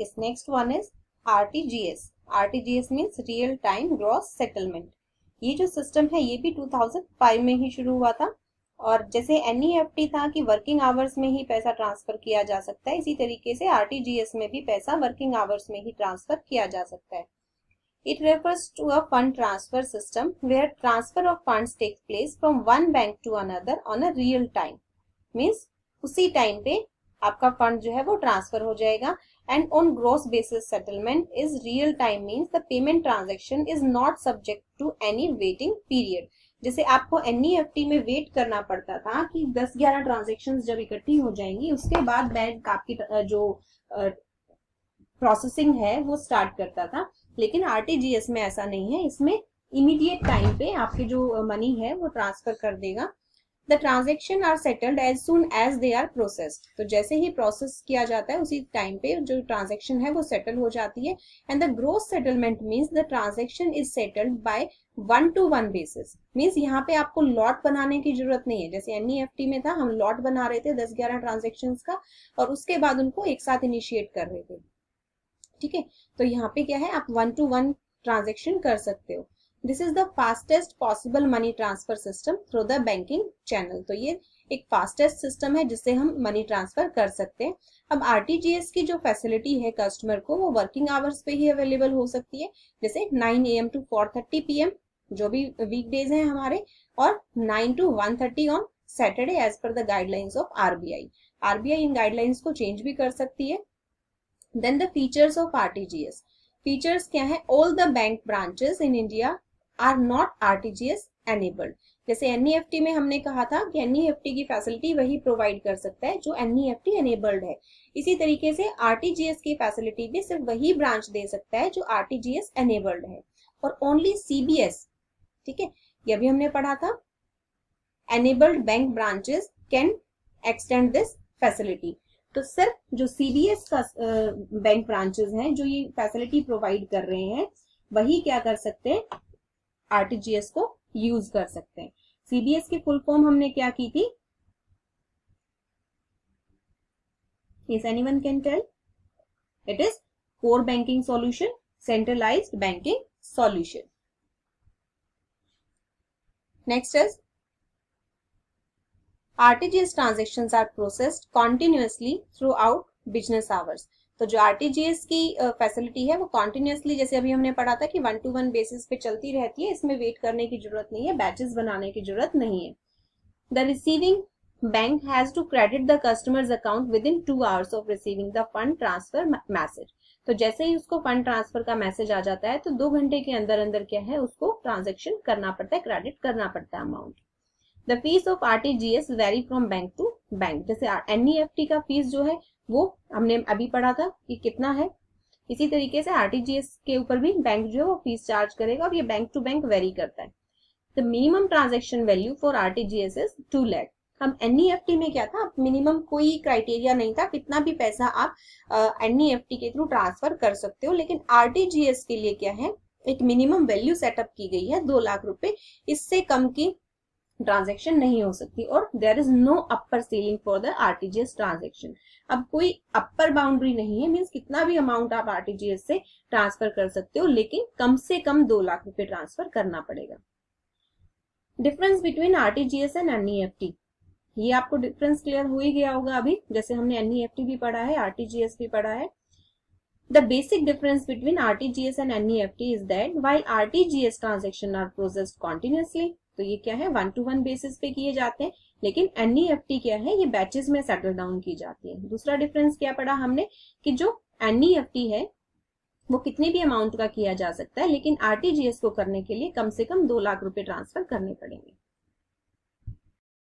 Yes, next one is RTGS. RTGS means real time gross settlement. ये जो system है ये भी 2005 में ही शुरू हुआ था. और जैसे NEFT था कि वर्किंग आवर्स में ही पैसा ट्रांसफर किया जा सकता है, इसी तरीके से RTGS में भी पैसा वर्किंग आवर्स में ही ट्रांसफर किया जा सकता है. It refers to a fund transfer system where transfer of funds takes place from one bank to another on a real time. Means उसी टाइम पे आपका फंड जो है वो ट्रांसफर हो जाएगा. And on gross basis settlement is real time means the payment transaction is not subject to any waiting period. जैसे आपको NEFT में वेट करना पड़ता था कि 10-11 ट्रांजेक्शंस जब इकट्ठी हो जाएंगी उसके बाद बैंक आपकी जो प्रोसेसिंग है वो स्टार्ट करता था. लेकिन RTGS में ऐसा नहीं है. इसमें इमीडिएट टाइम पे आपके जो मनी है वो ट्रांसफर कर देगा. The transaction are settled as soon as they are processed. तो जैसे ही प्रोसेस किया जाता है उसी टाइम पे जो ट्रांजेक्शन है वो सेटल हो जाती है. And the gross settlement means the transaction is settled bye 1-to-1 basis. Means यहाँ पे आपको लॉट बनाने की जरूरत नहीं है. जैसे NEFT में था, हम लॉट बना रहे थे 10-11 ट्रांजेक्शन का और उसके बाद उनको एक साथ इनिशिएट कर रहे थे. ठीक है, तो यहाँ पे क्या है, आप 1-to-1 ट्रांजेक्शन कर सकते हो. This is the fastest possible money transfer system through the banking channel. तो ये एक फास्टेस्ट सिस्टम है जिससे हम मनी ट्रांसफर कर सकते हैं. अब RTGS की जो फैसिलिटी है कस्टमर को वो वर्किंग आवर्स पे ही अवेलेबल हो सकती है. जैसे 9 AM to 4:30 PM जो भी वीकडेज हैं हमारे, और 9 to 1:30 on Saturday as per the guidelines of RBI. RBI इन गाइडलाइंस को चेंज भी कर सकती है. Then the features of RTGS. Features क्या है? All the bank branches in India are not RTGS enabled. जैसे NEFT में हमने कहा था कि NEFT की फैसिलिटी वही प्रोवाइड कर सकता है जो NEFT enabled है. इसी तरीके से RTGS की फैसिलिटी भी सिर्फ वही ब्रांच दे सकता है जो RTGS enabled है. और ओनली CBS, ठीक है, ये भी हमने पढ़ा था, enabled bank branches can extend this facility. तो सिर्फ जो CBS का बैंक ब्रांचेस हैं जो ये फैसिलिटी प्रोवाइड कर रहे हैं वही क्या कर सकते हैं, RTGS को यूज कर सकते हैं. CBS की फुल फॉर्म हमने क्या की थी? Yes, anyone can tell? It is core banking solution, centralized banking solution. Next is RTGS transactions are processed continuously throughout business hours. तो जो RTGS की फैसिलिटी है वो कॉन्टिन्यूसली, जैसे अभी हमने पढ़ा था कि 1-to-1 बेसिस पे चलती रहती है. इसमें वेट करने की जरूरत नहीं है, बैचेस बनाने की जरूरत नहीं है. The receiving bank has to credit the customer's account within 2 hours of receiving the fund transfer message. तो जैसे ही उसको फंड ट्रांसफर का मैसेज आ जाता है तो 2 घंटे के अंदर अंदर क्या है, उसको ट्रांजेक्शन करना पड़ता है, क्रेडिट करना पड़ता है amount. The fees of RTGS vary from bank to bank. जैसे NEFT का फीस जो है वो हमने अभी पढ़ा था कि कितना है, इसी तरीके से RTGS के ऊपर भी बैंक जो है वो फीस चार्ज करेगा और ये बैंक टू बैंक वेरी करता है. The minimum transaction value for RTGS is 2 lakh. हम NEFT में क्या था, मिनिमम कोई क्राइटेरिया नहीं था, कितना भी पैसा आप NEFT के थ्रू ट्रांसफर कर सकते हो. लेकिन RTGS के लिए क्या है, एक मिनिमम वैल्यू सेटअप की गई है 2 लाख रुपए. इससे कम की ट्रांजेक्शन नहीं हो सकती. और there is no upper ceiling for the RTGS transaction. अब कोई अपर बाउंड्री नहीं है, मीन्स कितना भी अमाउंट आप RTGS से ट्रांसफर कर सकते हो, लेकिन कम से कम 2 लाख रुपए ट्रांसफर करना पड़ेगा. Difference between RTGS and NEFT. ये आपको डिफरेंस क्लियर हो ही गया होगा अभी, जैसे हमने NEFT भी पढ़ा है, RTGS भी पढ़ा है. The basic difference between RTGS and NEFT is that while RTGS transaction are processed continuously, तो ये क्या है, 1-to-1 बेसिस पे किए जाते हैं, लेकिन NEFT क्या है, ये बैचेस में सेटल डाउन की जाती है. दूसरा डिफरेंस क्या पढ़ा हमने कि जो NEFT है वो कितने भी अमाउंट का किया जा सकता है, लेकिन RTGS को करने के लिए कम से कम 2 लाख रुपए ट्रांसफर करने पड़ेंगे.